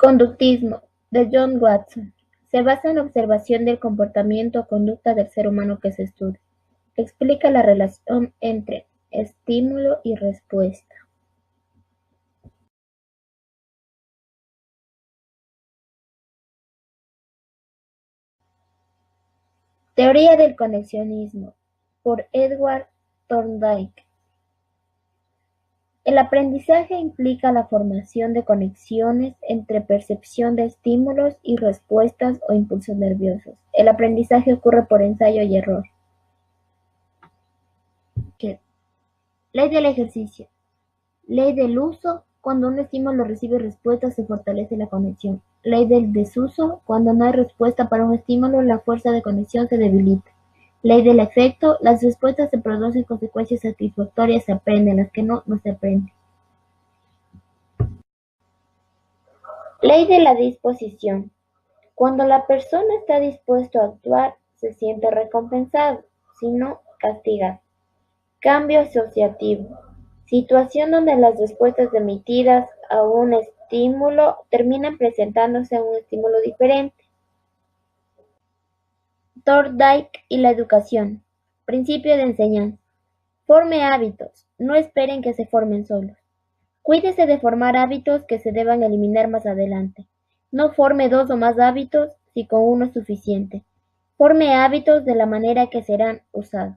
Conductismo, de John Watson, se basa en la observación del comportamiento o conducta del ser humano que se estudia. Explica la relación entre estímulo y respuesta. Teoría del conexionismo, por Edward Thorndike. El aprendizaje implica la formación de conexiones entre percepción de estímulos y respuestas o impulsos nerviosos. El aprendizaje ocurre por ensayo y error. Ley del ejercicio. Ley del uso. Cuando un estímulo recibe respuesta se fortalece la conexión. Ley del desuso. Cuando no hay respuesta para un estímulo, la fuerza de conexión se debilita. Ley del efecto. Las respuestas se producen consecuencias satisfactorias, se aprenden, las que no se aprenden. Ley de la disposición. Cuando la persona está dispuesto a actuar, se siente recompensado, si no, castigado. Cambio asociativo. Situación donde las respuestas emitidas a un estímulo terminan presentándose a un estímulo diferente. Thorndike y la educación. Principio de enseñanza. Forme hábitos. No esperen que se formen solos. Cuídese de formar hábitos que se deban eliminar más adelante. No forme 2 o más hábitos si con uno es suficiente. Forme hábitos de la manera que serán usados.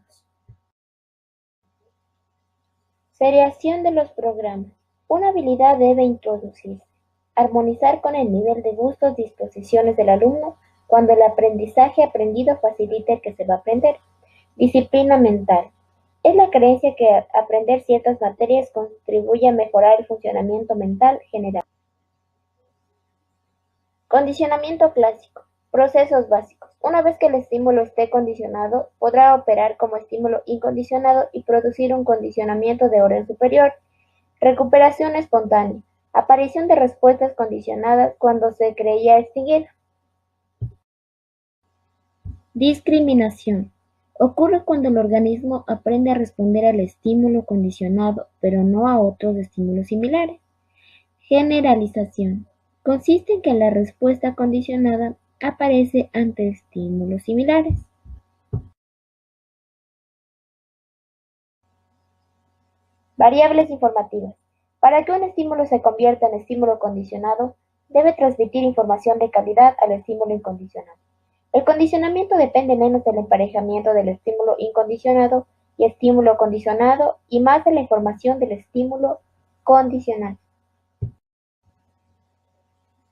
Seriación de los programas. Una habilidad debe introducirse. Armonizar con el nivel de gustos, disposiciones del alumno cuando el aprendizaje aprendido facilita el que se va a aprender. Disciplina mental. Es la creencia que aprender ciertas materias contribuye a mejorar el funcionamiento mental general. Condicionamiento clásico. Procesos básicos. Una vez que el estímulo esté condicionado, podrá operar como estímulo incondicionado y producir un condicionamiento de orden superior. Recuperación espontánea. Aparición de respuestas condicionadas cuando se creía extinguida. Discriminación. Ocurre cuando el organismo aprende a responder al estímulo condicionado, pero no a otros estímulos similares. Generalización. Consiste en que la respuesta condicionada aparece ante estímulos similares. Variables informativas. Para que un estímulo se convierta en estímulo condicionado, debe transmitir información de calidad al estímulo incondicionado. El condicionamiento depende menos del emparejamiento del estímulo incondicionado y estímulo condicionado y más de la información del estímulo condicionado.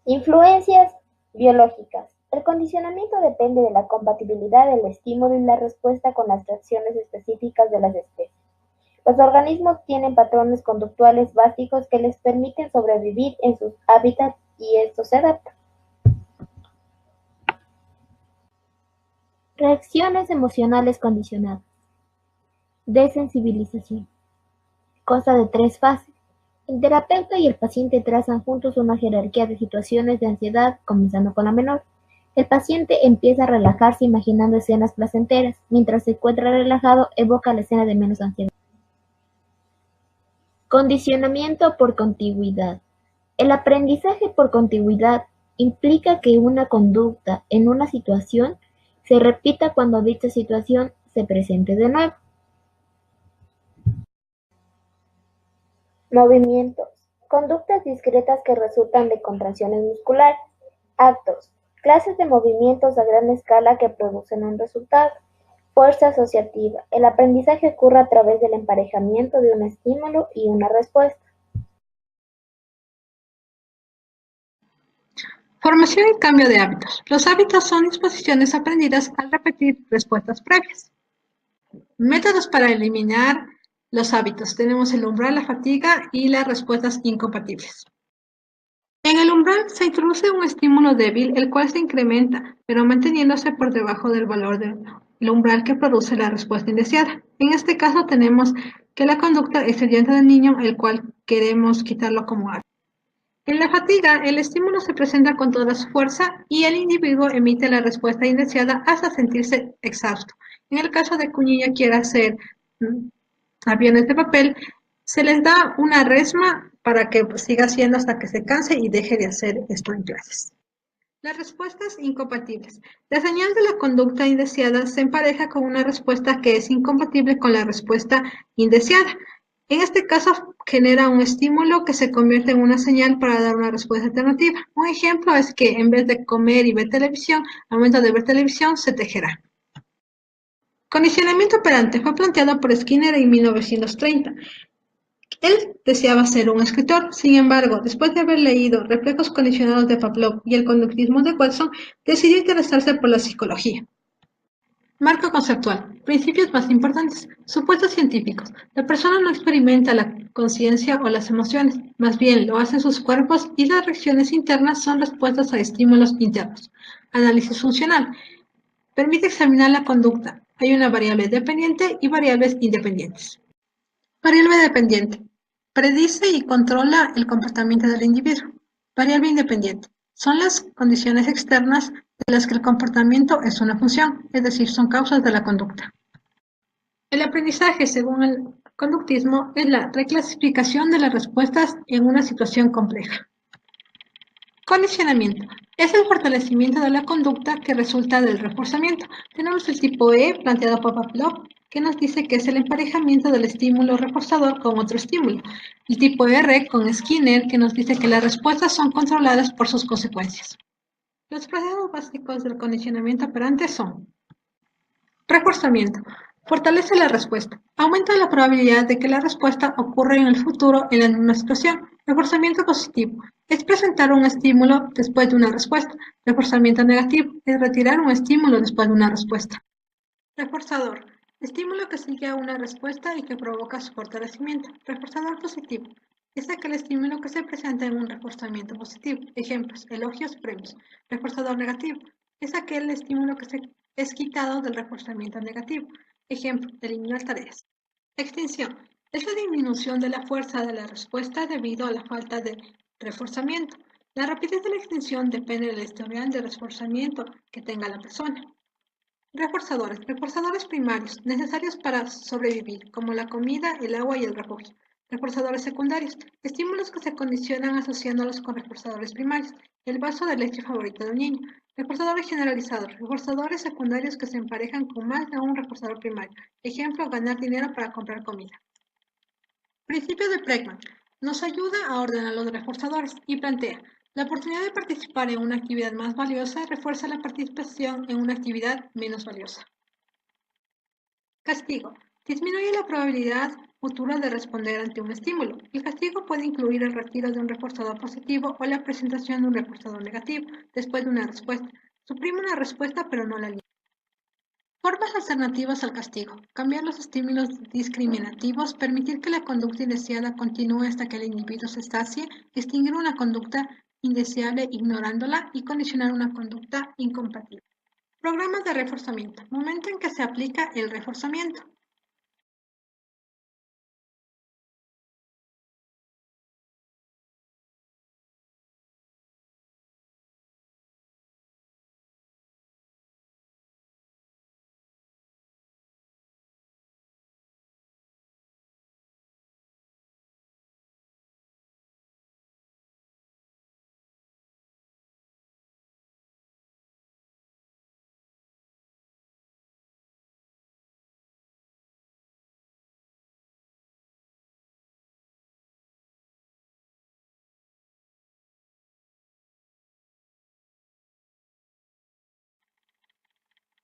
Influencias biológicas. El condicionamiento depende de la compatibilidad del estímulo y la respuesta con las reacciones específicas de las especies. Los organismos tienen patrones conductuales básicos que les permiten sobrevivir en sus hábitats y estos se adaptan. Reacciones emocionales condicionadas. Desensibilización. Consta de 3 fases. El terapeuta y el paciente trazan juntos una jerarquía de situaciones de ansiedad, comenzando con la menor. El paciente empieza a relajarse imaginando escenas placenteras. Mientras se encuentra relajado, evoca la escena de menos ansiedad. Condicionamiento por contigüidad. El aprendizaje por contigüidad implica que una conducta en una situación se repita cuando dicha situación se presente de nuevo. Movimientos. Conductas discretas que resultan de contracciones musculares. Actos. Clases de movimientos a gran escala que producen un resultado. Fuerza asociativa. El aprendizaje ocurre a través del emparejamiento de un estímulo y una respuesta. Formación y cambio de hábitos. Los hábitos son disposiciones aprendidas al repetir respuestas previas. Métodos para eliminar los hábitos. Tenemos el umbral, la fatiga y las respuestas incompatibles. En el umbral se introduce un estímulo débil, el cual se incrementa, pero manteniéndose por debajo del valor del umbral que produce la respuesta indeseada. En este caso tenemos que la conducta es el llanto del niño, el cual queremos quitarlo como hábito. En la fatiga, el estímulo se presenta con toda su fuerza y el individuo emite la respuesta indeseada hasta sentirse exhausto. En el caso de que un niño quiera hacer aviones de papel, se les da una resma para que siga haciendo hasta que se canse y deje de hacer esto en clases. Las respuestas incompatibles. La señal de la conducta indeseada se empareja con una respuesta que es incompatible con la respuesta indeseada. En este caso, genera un estímulo que se convierte en una señal para dar una respuesta alternativa. Un ejemplo es que en vez de comer y ver televisión, al momento de ver televisión se tejerá. Condicionamiento operante fue planteado por Skinner en 1930. Él deseaba ser un escritor, sin embargo, después de haber leído Reflejos condicionados de Pavlov y El conductismo de Watson, decidió interesarse por la psicología. Marco conceptual. Principios más importantes. Supuestos científicos. La persona no experimenta la conciencia o las emociones, más bien lo hacen sus cuerpos y las reacciones internas son respuestas a estímulos internos. Análisis funcional. Permite examinar la conducta. Hay una variable dependiente y variables independientes. Variable dependiente. Predice y controla el comportamiento del individuo. Variable independiente. Son las condiciones externas de las que el comportamiento es una función, es decir, son causas de la conducta. El aprendizaje, según el conductismo, es la reclasificación de las respuestas en una situación compleja. Condicionamiento. Es el fortalecimiento de la conducta que resulta del reforzamiento. Tenemos el tipo E, planteado por Pavlov, que nos dice que es el emparejamiento del estímulo reforzador con otro estímulo. El tipo R, con Skinner, que nos dice que las respuestas son controladas por sus consecuencias. Los procesos básicos del condicionamiento operante son: reforzamiento. Fortalece la respuesta. Aumenta la probabilidad de que la respuesta ocurra en el futuro en la misma situación. Reforzamiento positivo. Es presentar un estímulo después de una respuesta. Reforzamiento negativo. Es retirar un estímulo después de una respuesta. Reforzador. Estímulo que sigue a una respuesta y que provoca su fortalecimiento. Reforzador positivo. Es aquel estímulo que se presenta en un reforzamiento positivo. Ejemplos: elogios, premios. Reforzador negativo. Es aquel estímulo que es quitado del reforzamiento negativo. Ejemplo: eliminar tareas. Extinción. Es la disminución de la fuerza de la respuesta debido a la falta de reforzamiento. La rapidez de la extinción depende del historial de reforzamiento que tenga la persona. Reforzadores. Reforzadores primarios, necesarios para sobrevivir, como la comida, el agua y el refugio. Reforzadores secundarios. Estímulos que se condicionan asociándolos con reforzadores primarios. El vaso de leche favorito de un niño. Reforzadores generalizados. Reforzadores secundarios que se emparejan con más de un reforzador primario. Ejemplo: ganar dinero para comprar comida. Principio de Bregman. Nos ayuda a ordenar los reforzadores y plantea: la oportunidad de participar en una actividad más valiosa refuerza la participación en una actividad menos valiosa. Castigo. Disminuye la probabilidad futura de responder ante un estímulo. El castigo puede incluir el retiro de un reforzador positivo o la presentación de un reforzador negativo después de una respuesta. Suprime una respuesta pero no la elimina. Formas alternativas al castigo. Cambiar los estímulos discriminativos, permitir que la conducta indeseada continúe hasta que el individuo se sacie, extinguir una conducta indeseable ignorándola y condicionar una conducta incompatible. Programas de reforzamiento. Momento en que se aplica el reforzamiento.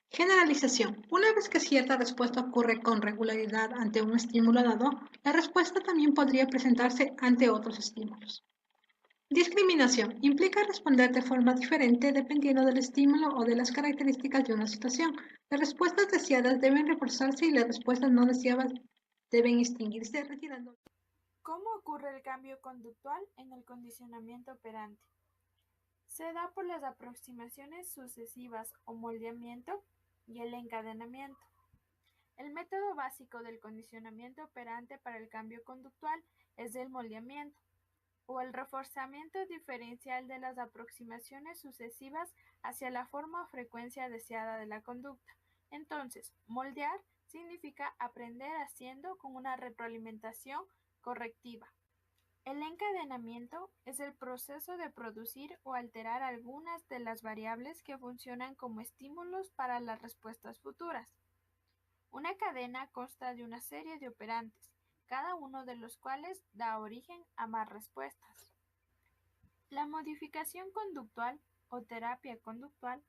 Generalización. Una vez que cierta respuesta ocurre con regularidad ante un estímulo dado, la respuesta también podría presentarse ante otros estímulos. Discriminación. Implica responder de forma diferente dependiendo del estímulo o de las características de una situación. Las respuestas deseadas deben reforzarse y las respuestas no deseadas deben extinguirse retirando. ¿Cómo ocurre el cambio conductual en el condicionamiento operante? Se da por las aproximaciones sucesivas o moldeamiento y el encadenamiento. El método básico del condicionamiento operante para el cambio conductual es el moldeamiento o el reforzamiento diferencial de las aproximaciones sucesivas hacia la forma o frecuencia deseada de la conducta. Entonces, moldear significa aprender haciendo con una retroalimentación correctiva. El encadenamiento es el proceso de producir o alterar algunas de las variables que funcionan como estímulos para las respuestas futuras. Una cadena consta de una serie de operantes, cada uno de los cuales da origen a más respuestas. La modificación conductual o terapia conductual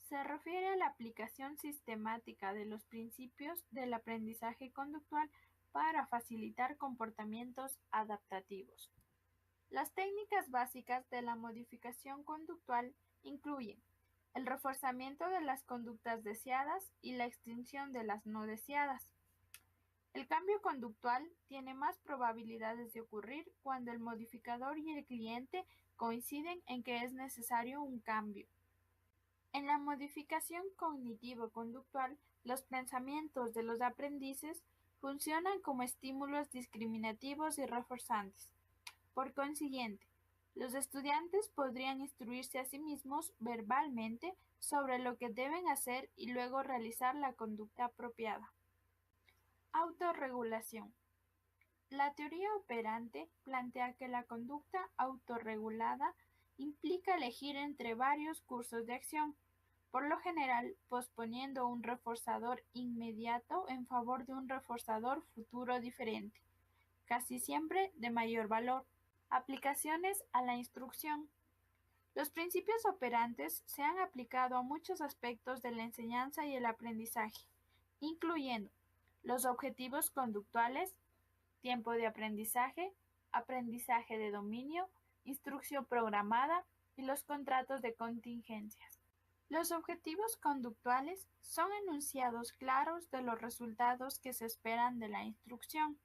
se refiere a la aplicación sistemática de los principios del aprendizaje conductual para facilitar comportamientos adaptativos. Las técnicas básicas de la modificación conductual incluyen el reforzamiento de las conductas deseadas y la extinción de las no deseadas. El cambio conductual tiene más probabilidades de ocurrir cuando el modificador y el cliente coinciden en que es necesario un cambio. En la modificación cognitivo-conductual, los pensamientos de los aprendices funcionan como estímulos discriminativos y reforzantes. Por consiguiente, los estudiantes podrían instruirse a sí mismos verbalmente sobre lo que deben hacer y luego realizar la conducta apropiada. Autorregulación. La teoría operante plantea que la conducta autorregulada implica elegir entre varios cursos de acción, por lo general posponiendo un reforzador inmediato en favor de un reforzador futuro diferente, casi siempre de mayor valor. Aplicaciones a la instrucción. Los principios operantes se han aplicado a muchos aspectos de la enseñanza y el aprendizaje, incluyendo los objetivos conductuales, tiempo de aprendizaje, aprendizaje de dominio, instrucción programada y los contratos de contingencias. Los objetivos conductuales son enunciados claros de los resultados que se esperan de la instrucción.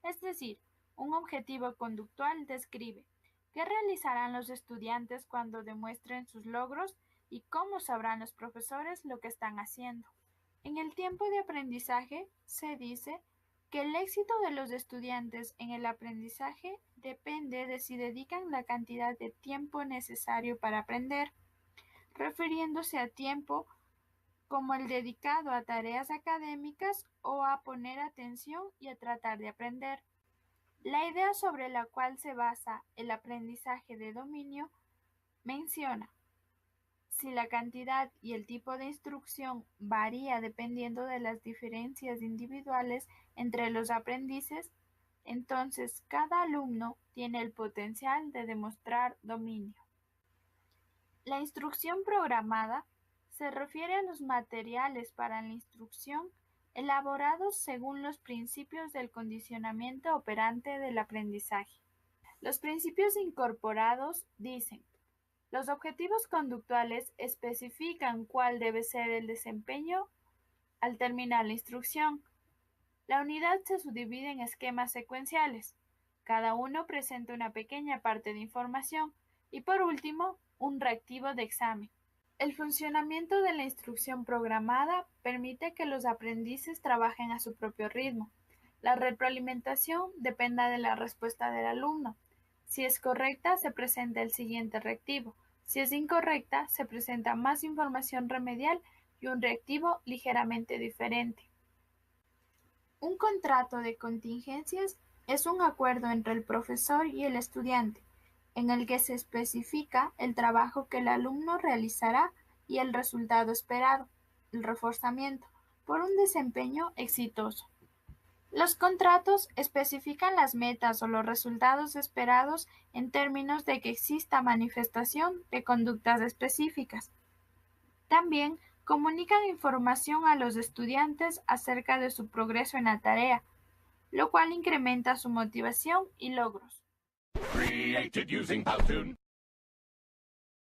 Es decir, un objetivo conductual describe qué realizarán los estudiantes cuando demuestren sus logros y cómo sabrán los profesores lo que están haciendo. En el tiempo de aprendizaje se dice que el éxito de los estudiantes en el aprendizaje depende de si dedican la cantidad de tiempo necesario para aprender, refiriéndose a tiempo como el dedicado a tareas académicas o a poner atención y a tratar de aprender. La idea sobre la cual se basa el aprendizaje de dominio menciona: si la cantidad y el tipo de instrucción varía dependiendo de las diferencias individuales entre los aprendices, entonces cada alumno tiene el potencial de demostrar dominio. La instrucción programada se refiere a los materiales para la instrucción elaborados según los principios del condicionamiento operante del aprendizaje. Los principios incorporados dicen: los objetivos conductuales especifican cuál debe ser el desempeño al terminar la instrucción. La unidad se subdivide en esquemas secuenciales. Cada uno presenta una pequeña parte de información y, por último, un reactivo de examen. El funcionamiento de la instrucción programada permite que los aprendices trabajen a su propio ritmo. La retroalimentación depende de la respuesta del alumno. Si es correcta, se presenta el siguiente reactivo. Si es incorrecta, se presenta más información remedial y un reactivo ligeramente diferente. Un contrato de contingencias es un acuerdo entre el profesor y el estudiante, en el que se especifica el trabajo que el alumno realizará y el resultado esperado, el reforzamiento, por un desempeño exitoso. Los contratos especifican las metas o los resultados esperados en términos de que exista manifestación de conductas específicas. También comunican información a los estudiantes acerca de su progreso en la tarea, lo cual incrementa su motivación y logros. Created using Powtoon.